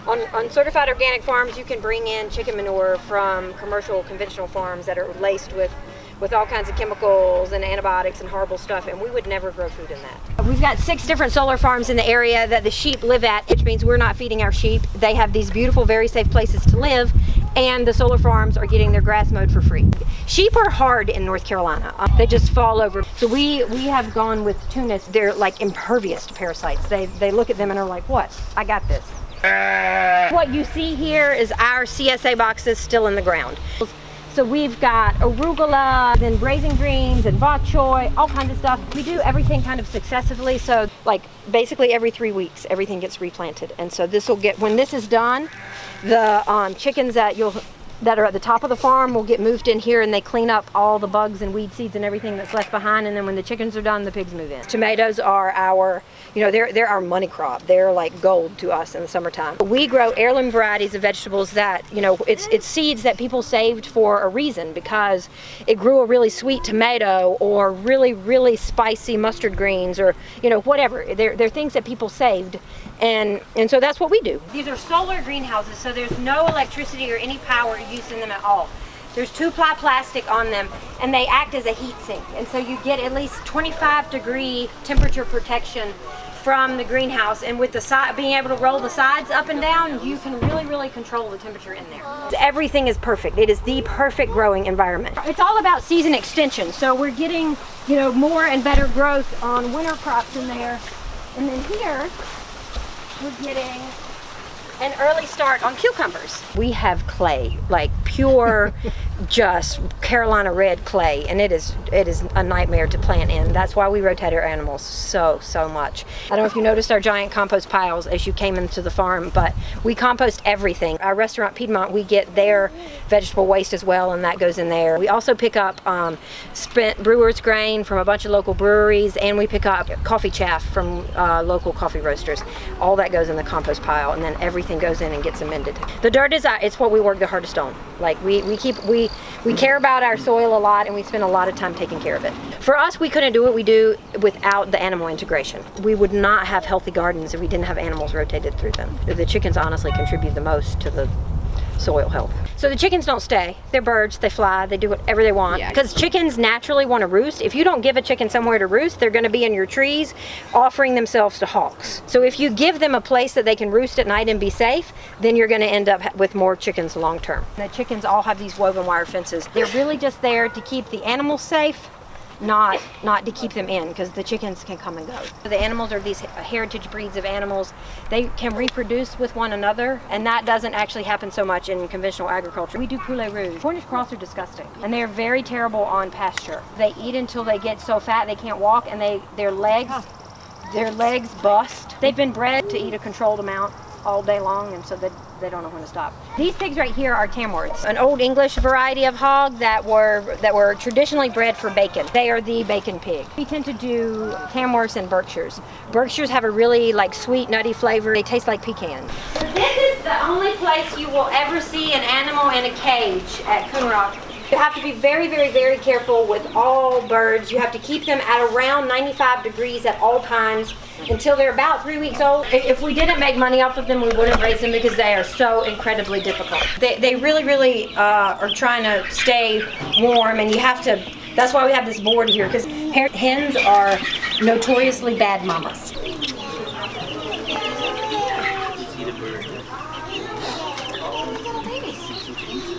On certified organic farms, you can bring in chicken manure from commercial conventional farms that are laced with all kinds of chemicals and antibiotics and horrible stuff, and we would never grow food in that. We've got 6 different solar farms in the area that the sheep live at, which means we're not feeding our sheep. They have these beautiful, very safe places to live, and the solar farms are getting their grass mowed for free. Sheep are hard in North Carolina. They just fall over. So we have gone with tunas. They're like impervious to parasites. They look at them and are like, what? I got this. What you see here is our CSA boxes still in the ground. So we've got arugula, then braising greens and bok choy, all kinds of stuff. We do everything kind of successively. So like basically every 3 weeks, everything gets replanted. And so this will get, when this is done, the chickens that are at the top of the farm will get moved in here, and they clean up all the bugs and weed seeds and everything that's left behind. And then when the chickens are done, the pigs move in. Tomatoes are our, they're our money crop. They're like gold to us in the summertime. We grow heirloom varieties of vegetables that, it's seeds that people saved for a reason, because it grew a really sweet tomato or really, really spicy mustard greens, or, whatever. They're things that people saved. And so that's what we do. These are solar greenhouses, so there's no electricity or any power used in them at all. There's 2-ply plastic on them, and they act as a heat sink. And so you get at least 25-degree temperature protection from the greenhouse. And with the side, being able to roll the sides up and down, you can really, really control the temperature in there. Everything is perfect. It is the perfect growing environment. It's all about season extension. So we're getting, more and better growth on winter crops in there. And then here, we're getting an early start on cucumbers. We have clay, like pure, just Carolina red clay, and it is a nightmare to plant in. That's why we rotate our animals so much. I don't know if you noticed our giant compost piles as you came into the farm, but we compost everything. Our restaurant Piedmont, we get their vegetable waste as well, and that goes in there. We also pick up spent brewer's grain from a bunch of local breweries, and we pick up coffee chaff from local coffee roasters. All that goes in the compost pile, and then everything goes in and gets amended. The dirt is it's what we work the hardest on. Like we care about our soil a lot, and we spend a lot of time taking care of it. For us, we couldn't do what we do without the animal integration. We would not have healthy gardens if we didn't have animals rotated through them. The chickens honestly contribute the most to the soil health. So the chickens don't stay. They're birds, they fly, they do whatever they want. Because chickens naturally want to roost. If you don't give a chicken somewhere to roost, they're going to be in your trees offering themselves to hawks. So if you give them a place that they can roost at night and be safe, then you're going to end up with more chickens long term. The chickens all have these woven wire fences. They're really just there to keep the animals safe, not to keep them in, because the chickens can come and go. The animals are these heritage breeds of animals. They can reproduce with one another, and that doesn't actually happen so much in conventional agriculture. We do poulet rouge. Cornish cross are disgusting, and they're very terrible on pasture. They eat until they get so fat they can't walk, and their legs bust. They've been bred to eat a controlled amount all day long, and so they don't know when to stop. These pigs right here are Tamworths, an old English variety of hog that were traditionally bred for bacon. They are the bacon pig. We tend to do Tamworths and Berkshires. Berkshires have a really sweet, nutty flavor. They taste like pecans. So this is the only place you will ever see an animal in a cage at Coon Rock. You have to be very, very, very careful with all birds. You have to keep them at around 95 degrees at all times until they're about 3 weeks old. If we didn't make money off of them, we wouldn't raise them, because they are so incredibly difficult. They really, really are trying to stay warm, and you have to, that's why we have this board here, because hens are notoriously bad mamas.